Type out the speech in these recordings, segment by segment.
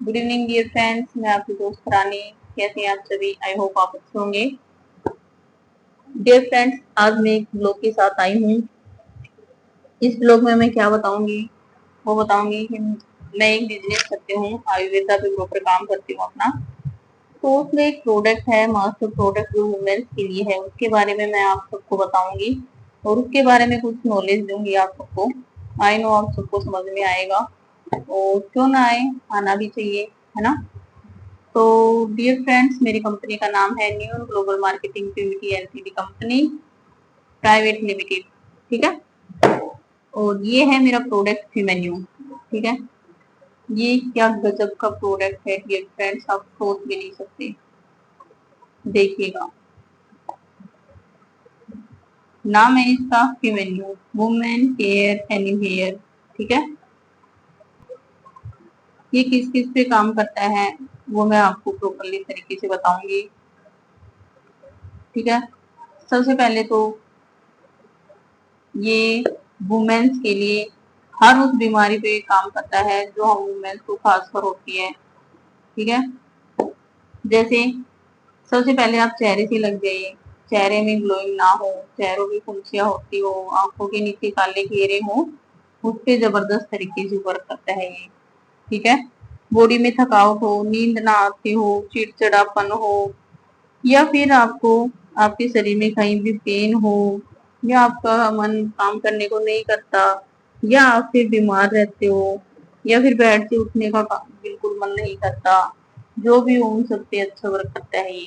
Good evening dear friends, मैं आपकी दोस्त रानी। कैसे हैं आप सभी? आई होप आप अच्छे होंगे। डियर फ्रेंड्स, आज मैं एक ब्लॉग के साथ आई हूँ। इस ब्लॉग में मैं क्या बताऊंगी, वो बताऊंगी कि मैं एक बिजनेस करती हूँ, आयुर्वेदा पे प्रॉपर काम करती हूँ अपना। तो उसमें एक प्रोडक्ट है, मास्टर प्रोडक्ट, जो वुमेन्स के लिए है। उसके बारे में मैं आप सबको बताऊंगी और उसके बारे में कुछ नॉलेज दूंगी आप सबको। आई नो आप सबको समझ में आएगा, और क्यों ना आए, आना भी चाहिए, है ना। तो डियर फ्रेंड्स, मेरी कंपनी का नाम है new global marketing Pvt LTD company private limited. ठीक है। और ये है मेरा प्रोडक्ट फिमेन्यू। ठीक है। ये क्या गजब का प्रोडक्ट है डियर फ्रेंड्स, आप सोच भी नहीं सकते। देखिएगा, नाम है इसका फिमेन्यू, वुमेन केयर एनी हेयर। ठीक है। ये किस किस पे काम करता है वो मैं आपको प्रॉपरली तरीके से बताऊंगी। ठीक है। सबसे पहले तो ये वुमेन्स के लिए हर उस बीमारी पे काम करता है जो हम वुमेन्स को खासकर होती है। ठीक है। जैसे सबसे पहले आप चेहरे से लग जाइए, चेहरे में ग्लोइंग ना हो, चेहरों की फुंसियां होती हो, आंखों के नीचे काले घेरे हो, उस पे जबरदस्त तरीके से वर्क करता है ये। ठीक है। बॉडी में थकावट हो, नींद ना आती हो, चिड़चिड़ापन हो, या फिर आपको आपके शरीर में कहीं भी पेन हो, या आपका मन काम करने को नहीं करता, या आप फिर बीमार रहते हो, या फिर बेड से उठने का बिल्कुल मन नहीं करता, जो भी हो उन सब पे अच्छा वर्क करता है ये।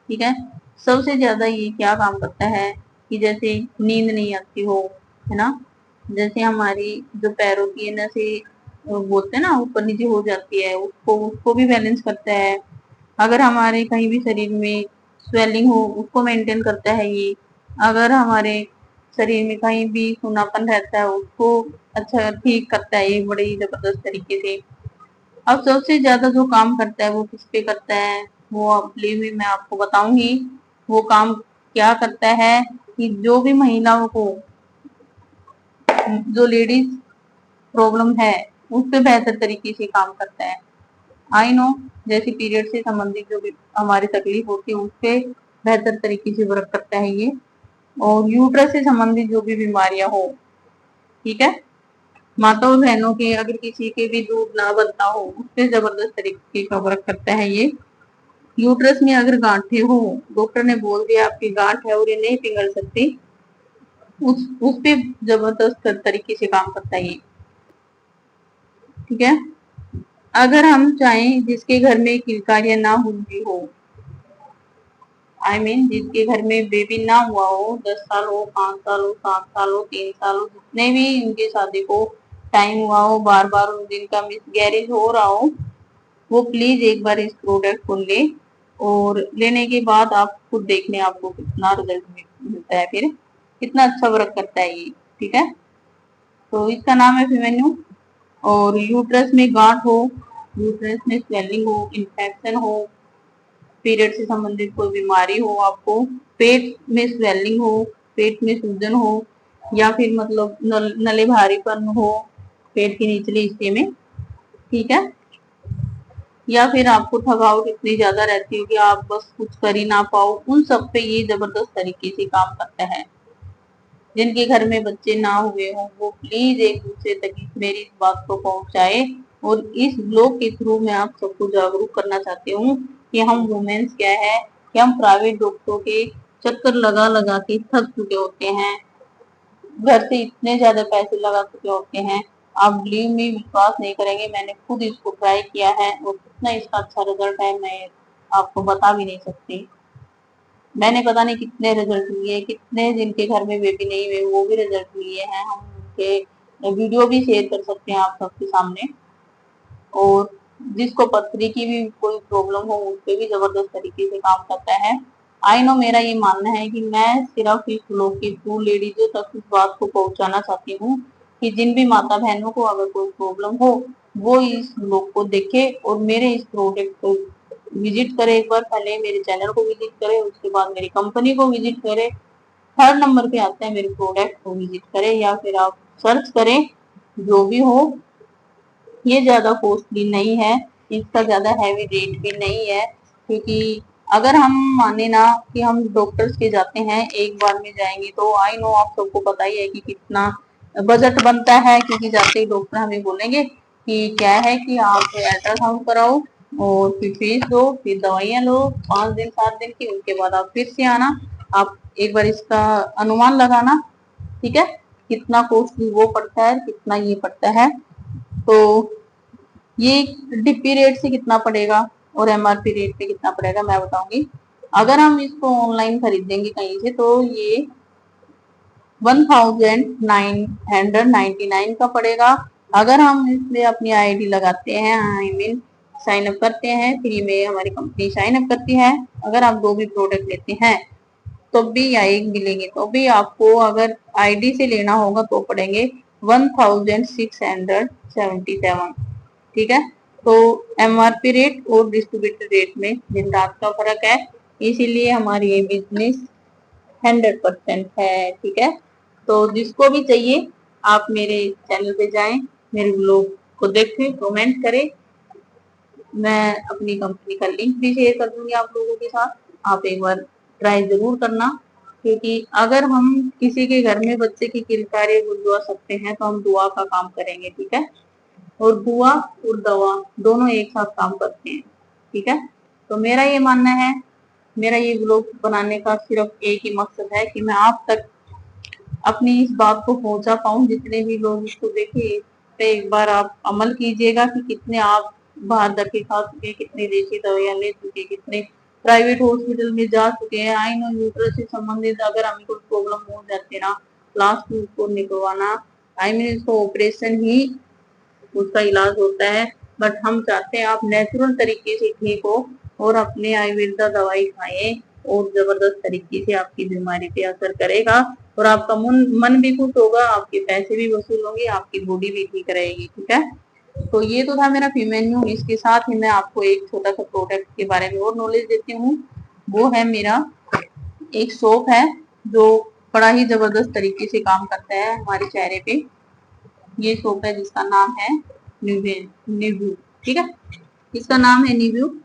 ठीक है। सबसे ज्यादा ये क्या काम करता है कि जैसे नींद नहीं आती हो, है ना, जैसे हमारी जो पैरों की नसें बोलते हैं ना ऊपर नीचे हो जाती है, उसको उसको भी बैलेंस करता है। अगर हमारे कहीं भी शरीर में स्वेलिंग हो, उसको मेंटेन करता है ये। अगर हमारे शरीर में कहीं भी सूनापन रहता है, उसको अच्छा ठीक करता है ये बड़ी जबरदस्त तरीके से। अब सबसे ज्यादा जो काम करता है वो किस पे करता है, वो अगली में मैं आपको बताऊंगी। वो काम क्या करता है कि जो भी महिलाओं को, जो लेडीज प्रॉब्लम है, उस पे बेहतर तरीके से काम करता है। आई नो, जैसे पीरियड से संबंधित जो भी हमारी तकलीफ होती है उस पे बेहतर तरीके से वर्क करता है ये। और यूट्रस से संबंधित जो भी बीमारियां हो, ठीक है, माता और बहनों के अगर किसी के भी दूध ना बनता हो, उससे जबरदस्त तरीके का वर्क करता है ये। यूट्रस में अगर गांठें हो, डॉक्टर ने बोल दिया आपकी गांठ है और ये नहीं पिघल सकती, उस पे जबरदस्त तरीके से काम करता है ये। ठीक है। अगर हम चाहें जिसके घर में किलकारियां ना हुई हो, जिसके घर में बेबी ना हुआ हो, 10 साल हो, 5 साल हो, 7 साल हो, 3 साल हो, जितने भी उनके शादी को टाइम हुआ हो, बार बार जिनका मिसगैरेज हो रहा हो, वो प्लीज एक बार इस प्रोडक्ट को ले। और लेने के बाद आप खुद देख लें आपको कितना रिजल्ट मिलता है, फिर कितना अच्छा वर्क करता है ये। ठीक है। तो इसका नाम है फिमेन्यू। और यूट्रस में गांठ हो, यूट्रस में स्वेलिंग हो, इन्फेक्शन हो, पीरियड से संबंधित कोई बीमारी हो आपको, पेट में स्वेलिंग हो, पेट में सूजन हो, या फिर मतलब नले भारीपन हो पेट के निचले हिस्से में, ठीक है, या फिर आपको थकावट इतनी ज्यादा रहती है कि आप बस कुछ कर ही ना पाओ, उन सब पे ये जबरदस्त तरीके से काम करता है। जिनके घर में बच्चे ना हुए हों, वो प्लीज एक दूसरे तक मेरी इस बात को पहुंचाए। और इस ब्लॉग के थ्रू मैं आप सबको जागरूक करना चाहती हूँ कि हम वुमेन्स क्या है, कि हम प्राइवेट डॉक्टरों के चक्कर लगा लगा के थक चुके होते हैं, घर से इतने ज्यादा पैसे लगा चुके होते हैं। आप बिलीव में विश्वास नहीं करेंगे, मैंने खुद इसको ट्राई किया है और कितना इसका अच्छा रिजल्ट है मैं आपको बता भी नहीं सकती। मैंने पता नहीं कितने रिजल्ट लिए, कितने जिनके घर में बेबी नहीं हुए वो भी रिजल्ट लिए हैं, हम उनके वीडियो भी शेयर कर सकते हैं आप सबके सामने। और जिसको पथरी की भी कोई प्रॉब्लम हो उस पे भी जबरदस्त तरीके से काम करता है। आई नो, मेरा ये मानना है कि मैं सिर्फ इस लोग की थ्रू लेडीजों तक इस बात को पहुंचाना चाहती हूँ कि जिन भी माता बहनों को अगर कोई प्रॉब्लम हो, वो इस ब्लॉग को देखे और मेरे इस प्रोडक्ट को विजिट करे। एक बार पहले मेरे चैनल को विजिट करे, उसके बाद मेरी कंपनी को विजिट करे। हर नंबर पे आता है मेरे प्रोडक्ट को विजिट करे, या फिर आप सर्च करें, जो भी हो ये ज्यादा कॉस्टली नहीं है, इसका ज्यादा हैवी रेट भी नहीं है। क्योंकि अगर हम माने ना कि हम डॉक्टर्स के जाते हैं एक बार में जाएंगे, तो आई नो आप सबको पता ही है कि कितना बजट बनता है। क्योंकि जाते ही डॉक्टर हमें बोलेंगे कि क्या है कि आप अल्ट्रासाउंड कराओ और फिर फीस दो, फिर दवाइयां लो 5 दिन 7 दिन की, उसके बाद आप फिर से आना, आप एक बार इसका अनुमान लगाना, ठीक है, कितना कॉस्टली वो पड़ता है, कितना ये पड़ता है। तो ये डीपी रेट से कितना पड़ेगा और एमआरपी रेट पे कितना पड़ेगा मैं बताऊंगी। अगर हम इसको ऑनलाइन खरीदेंगे कहीं से तो ये 1999 का पड़ेगा। अगर हम इसमें अपनी आईडी लगाते हैं, आई मीन साइन अप करते हैं, फ्री में हमारी कंपनी साइन अप करती है, अगर आप 2 भी प्रोडक्ट लेते हैं तो भी या एक भी लेंगे तो भी आपको अगर आईडी से लेना होगा तो पड़ेंगे 1677। ठीक है, तो एमआरपी रेट और डिस्ट्रीब्यूटर रेट में दिन रात का फर्क है, इसीलिए हमारी ये बिजनेस 100% है। ठीक है, तो जिसको भी चाहिए आप मेरे चैनल पे जाएं, मेरे ब्लॉग को देखें, कमेंट करें, मैं अपनी कंपनी का लिंक भी शेयर कर दूंगी आप लोगों के साथ, आप एक बार ट्राई जरूर करना। क्योंकि अगर हम किसी के घर में बच्चे की किलकारी बुलवा सकते हैं तो हम दुआ का काम करेंगे। ठीक है, और दुआ और दवा दोनों एक साथ काम करते हैं। ठीक है, तो मेरा ये मानना है, मेरा ये ब्लॉग बनाने का सिर्फ एक ही मकसद है कि मैं आप तक अपनी इस बात को पहुंचा पाऊं। जितने भी लोग इसको देखे, इस पे एक बार आप अमल कीजिएगा कि कितने आप बाहर धक्के खा चुके हैं, कितनी देसी दवाइयां ले चुके हैं, कितने प्राइवेट हॉस्पिटल में जा चुके हैं। आई नो यूट्रस से संबंधित अगर हमें कोई प्रॉब्लम हो जाती है ना, लास्ट में उसको निकलवाना, आई मीन इसको ऑपरेशन ही उसका इलाज होता है। बट हम चाहते हैं आप नेचुरल तरीके से ठीक हो और अपने आयुर्वेदा दवाई खाएं, और जबरदस्त तरीके से आपकी बीमारी पे असर करेगा और आपका मन भी खुश होगा, आपके पैसे भी वसूल होंगे, आपकी बॉडी भी ठीक रहेगी। ठीक है, तो ये तो था मेरा फीमेन्यू। इसके साथ ही मैं आपको एक छोटा सा प्रोडक्ट के बारे में और नॉलेज देती हूँ। वो है मेरा एक सोप है जो बड़ा ही जबरदस्त तरीके से काम करता है हमारे चेहरे पे। ये सोप है जिसका नाम है निव्यू। ठीक है, इसका नाम है निव्यू।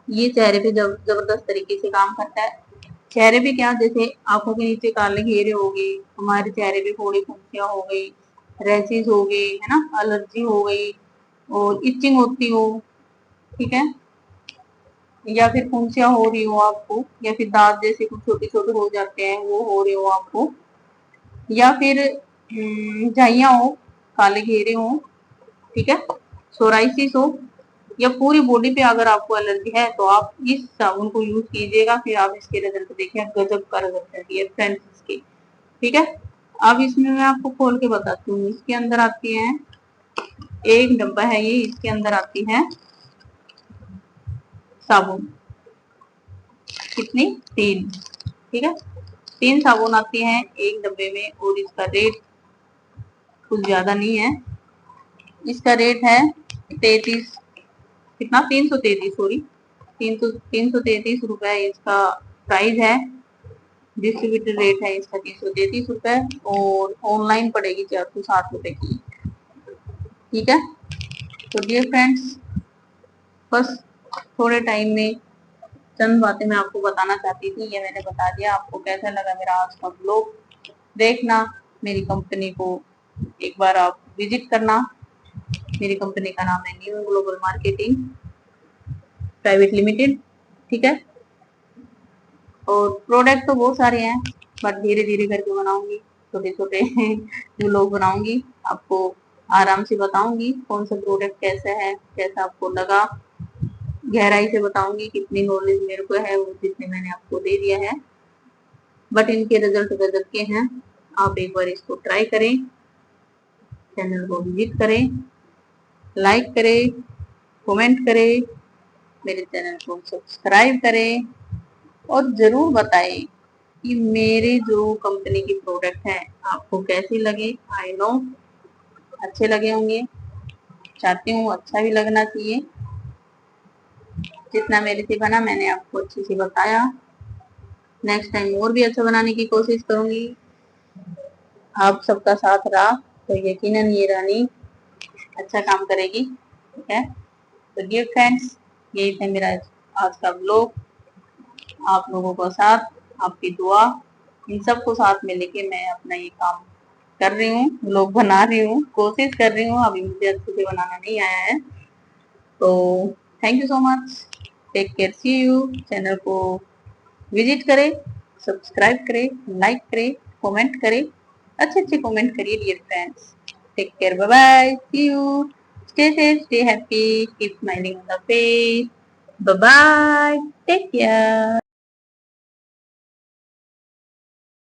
ये चेहरे पे जबरदस्त तरीके से काम करता है। चेहरे पे क्या, जैसे आंखों के नीचे काले घेरे हो गए, हमारे चेहरे पे फोड़ी फुंसियां हो गई, रैसेस हो गए, है ना, एलर्जी हो गई और इचिंग होती हो, ठीक है, या फिर फुंसियां हो रही हो आपको, या फिर दांत जैसे कुछ छोटे छोटे हो जाते हैं वो हो रहे हो आपको, या फिर झाइयां हो, काले घेरे हो, ठीक है, सोराइसिस हो, या पूरी बॉडी पे अगर आपको एलर्जी है तो आप इस साबुन को यूज कीजिएगा। फिर आप इसके रिजल्ट देखिए, गजब का रिजल्ट है फ्रेंड्स इसके। ठीक है, अब इसमें मैं आपको खोल के बताती हूँ। इसके अंदर आती है एक डब्बा है ये, इसके अंदर आती है साबुन, कितनी, 3। ठीक है, 3 साबुन आती हैं एक डब्बे में और इसका रेट कुछ ज्यादा नहीं है। इसका रेट है 33, कितना, 333, सॉरी, 333 रुपए इसका प्राइस है। डिस्ट्रीब्यूटर रेट है इसका 333 रुपए और ऑनलाइन पड़ेगी 460 रुपए की। ठीक है, तो डियर फ्रेंड्स, बस थोड़े टाइम में चंद बातें मैं आपको बताना चाहती थी, ये मैंने बता दिया। आपको कैसा लगा मेरा आज का ब्लॉग, देखना, मेरी कंपनी को एक बार आप विजिट करना। मेरी कंपनी का नाम है new global marketing private limited. ठीक है, और प्रोडक्ट तो बहुत सारे हैं बट धीरे धीरे करके बनाऊंगी, छोटे छोटे व्लॉग बनाऊंगी, आपको आराम से बताऊंगी कौन सा प्रोडक्ट कैसा है, कैसा आपको लगा, गहराई से बताऊंगी, कितनी नॉलेज मेरे को है वो जितने मैंने आपको दे दिया है। बट इनके रिजल्ट गजब के हैं, आप एक बार इसको ट्राई करें, चैनल को विजिट करें, लाइक करें, कमेंट करें, मेरे चैनल को सब्सक्राइब करें और जरूर बताएं कि मेरे जो कंपनी की प्रोडक्ट है आपको कैसे लगे। आई नो अच्छे लगे होंगे, चाहती हूँ अच्छा भी लगना चाहिए। जितना मेरे से बना मैंने आपको अच्छे से बताया, नेक्स्ट टाइम और भी अच्छा बनाने की कोशिश करूंगी। आप सबका साथ रहा तो यकीनन ये रानी अच्छा काम करेगी। ठीक है, तो डियर फ्रेंड्स, यही था मेरा आज का ब्लॉग। आप लोगों का साथ, आपकी दुआ, इन सबको साथ में लेके मैं अपना ये काम कर रही हूँ, ब्लॉग बना रही हूँ, कोशिश कर रही हूँ। अभी मुझे अच्छे से बनाना नहीं आया है। तो thank you so much, take care, see you. Channel को विजिट करें, सब्सक्राइब करें, लाइक करें, कमेंट करें, अच्छे अच्छे कमेंट करिए dear friends. Take care, bye bye, see you, stay safe, stay happy, keep smiling on the face, bye bye, take care.